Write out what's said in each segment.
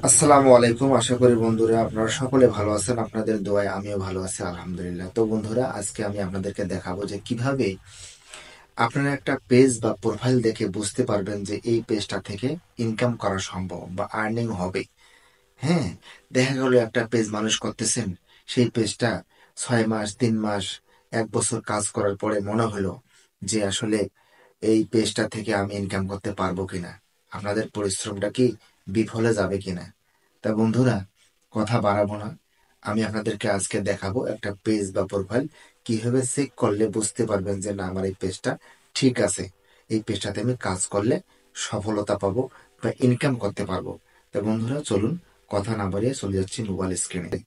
আসসালামু আলাইকুম। আশা করি বন্ধুরা আপনারা সকলে ভালো আছেন। আপনাদের দোয়ায় আমিও ভালো আছি, আলহামদুলিল্লাহ। তো বন্ধুরা, আজকে আমি আপনাদেরকে দেখাবো যে কিভাবে আপনারা একটা পেজ বা প্রোফাইল দেখে বুঝতে পারবেন যে এই পেজটা থেকে ইনকাম করা সম্ভব বা আর্নিং হবে। হ্যাঁ, দেখা গেল একটা পেজ মানুষ করতেছেন, সেই পেজটা 6 মাস, 3 মাস, 1 বছর কাজ করার পরে মনে হলো যে আসলে এই পেজটা থেকে আমি ইনকাম করতে পারবো কিনা, আপনাদের পরিশ্রমটা কি বিফলে যাবে কিনা। তা বন্ধুরা, কথা বাড়াবো না, আমি আপনাদেরকে আজকে দেখাবো একটা পেজ বা প্রোফাইল কিভাবে চেক করলে বুঝতে পারবেন যে না, আমার এই পেজটা ঠিক আছে, এই পেজটাতে আমি কাজ করলে সফলতা পাবো বা ইনকাম করতে পারবো। তা বন্ধুরা, চলুন কথা না বাড়িয়ে চলে যাচ্ছি মোবাইল স্ক্রিনে।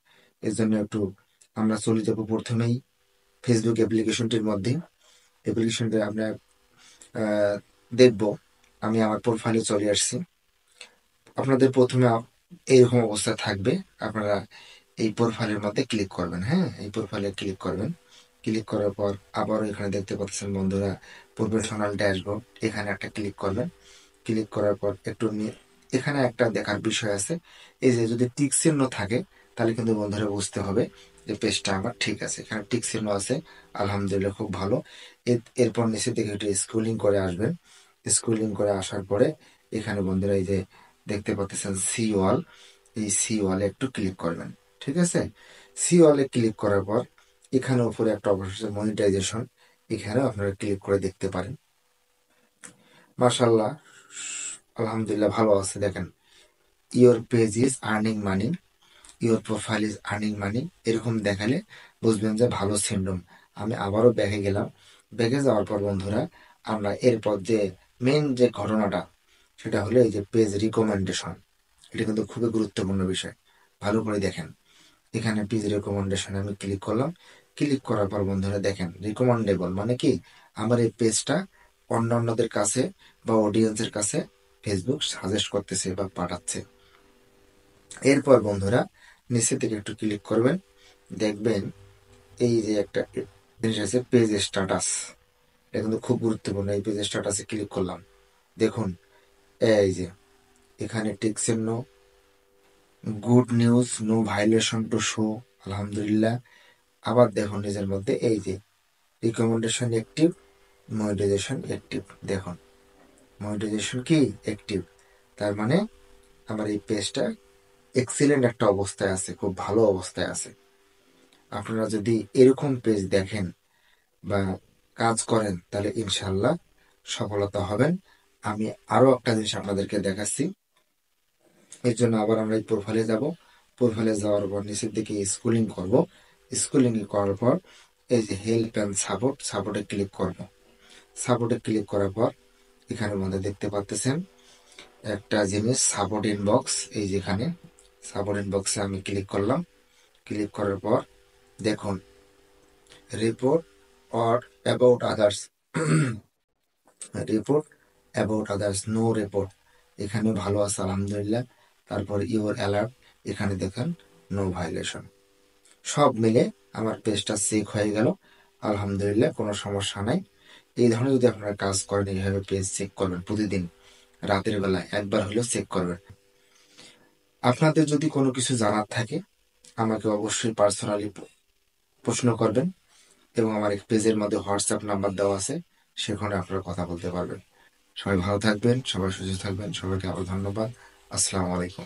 এর জন্য একটু আমরা চলে যাব প্রথমেই ফেসবুক অ্যাপ্লিকেশনটির মধ্যে। অ্যাপ্লিকেশনটা আমরা আহ, দেখব। আমি আমার প্রোফাইলে চলে আসছি। আপনাদের প্রথমে এইরকম অবস্থা থাকবে। আপনারা এই প্রোফাইলের মধ্যে ক্লিক করবেন। হ্যাঁ, এই প্রোফাইলে ক্লিক করবেন। ক্লিক করার পর আবারও এখানে দেখতে পাচ্ছেন বন্ধুরা, প্রফেশনাল ড্যাশবোর্ড, এখানে একটা ক্লিক করবেন। ক্লিক করার পর একটু এখানে একটা দেখার বিষয় আছে। এই যে যদি টিক চিহ্ন থাকে, তাহলে কিন্তু বন্ধুরা বুঝতে হবে যে পেজটা আমার ঠিক আছে। এখানে টিক চিহ্ন আছে, আলহামদুলিল্লাহ, খুব ভালো। এরপর নিচে দিকে একটু স্ক্রলিং করে আসবেন। স্ক্রলিং করে আসার পরে এখানে বন্ধুরা এই যে দেখতে পাচ্ছেন সি ওয়াল, এই সি ওয়ালে একটু ক্লিক করবেন। ঠিক আছে, সি ওয়ালে ক্লিক করার পর এখানে উপরে একটা অবশ্যই মনিটাইজেশন, এখানে আপনারা ক্লিক করে দেখতে পারেন। মাশাল্লাহ, আলহামদুলিল্লাহ, ভালো আছে। দেখেন, your page is earning money, your profile is earning money, এরকম দেখালে বুঝবেন যে ভালো সিন্ডম। আমি আবারও ব্যাগে গেলাম। ব্যাগে যাওয়ার পর বন্ধুরা, আমরা এরপর যে মেন যে ঘটনাটা, সেটা হলো এই যে পেজ রিকমেন্ডেশন। এটা কিন্তু খুবই গুরুত্বপূর্ণ বিষয়, ভালো করে দেখেন। এখানে পেজ রিকমেন্ডেশনে আমি ক্লিক করলাম। ক্লিক করার পর বন্ধুরা দেখেন, রিকমেন্ডেবল মানে কি, আমার এই পেজটা অন্যান্যদের কাছে বা অডিয়েন্সের কাছে ফেসবুক সাজেস্ট করতেছে বা পাঠাচ্ছে। এরপর বন্ধুরা, নিচের দিকে একটু ক্লিক করবেন। দেখবেন এই যে একটা জিনিস আছে, পেজ স্ট্যাটাস। এটা কিন্তু খুব গুরুত্বপূর্ণ। এই পেজ স্ট্যাটাসে ক্লিক করলাম। দেখুন, এই যে এখানে টিক চিহ্ন, good news, no violation to show, আলহামদুলিল্লাহ। আবার দেখুন নিজের মধ্যে এই যে রিকমেন্ডেশন অ্যাক্টিভ, মনিটাইজেশন অ্যাক্টিভ। দেখুন, মনিটাইজেশন কি অ্যাক্টিভ, তার মানে আমার এই পেজটা এক্সিলেন্ট একটা অবস্থায় আছে, খুব ভালো অবস্থায় আছে। আপনারা যদি এরকম পেজ দেখেন বা কাজ করেন, তাহলে ইনশাল্লাহ সফলতা হবেন। আমি আরো একটা জিনিস আপনাদেরকে দেখাচ্ছি। এর জন্য আবার আমরা এই প্রোফাইলে যাব। প্রোফাইলে যাওয়ার পর নিচের দিকে স্ক্রলিং করব। স্ক্রলিং করার পর এই যে হেল্প অ্যান্ড সাপোর্ট, সাপোর্টে ক্লিক করব। সাপোর্টে ক্লিক করার পর এখানে মধ্যে দেখতে পাচ্ছেন একটা জিনিস, সাপোর্ট ইনবক্স। এই যেখানে সাপোর্ট ইনবক্সে আমি ক্লিক করলাম। ক্লিক করার পর দেখুন, report or about others, report about others, no report, এখানে ভালো আছে, আলহামদুলিল্লাহ। তারপর ইউর অ্যালার্ট, এখানে দেখেন নো ভাইলেশন। সব মিলে আমার পেজটা চেক হয়ে গেল, আলহামদুলিল্লাহ, কোনো সমস্যা নাই। এই ধরনের যদি আপনারা কাজ করেন, এইভাবে পেজ চেক করবেন প্রতিদিন, রাতের বেলায় একবার হলেও চেক করবেন। আপনাদের যদি কোনো কিছু জানার থাকে, আমাকে অবশ্যই পার্সোনালি প্রশ্ন করবেন, এবং আমার এক পেজের মধ্যে হোয়াটসঅ্যাপ নাম্বার দেওয়া আছে, সেখানে আপনারা কথা বলতে পারবেন। সবাই ভালো থাকবেন, সবাই সুস্থ থাকবেন, সবাইকে আরো ধন্যবাদ। আসসালামু আলাইকুম।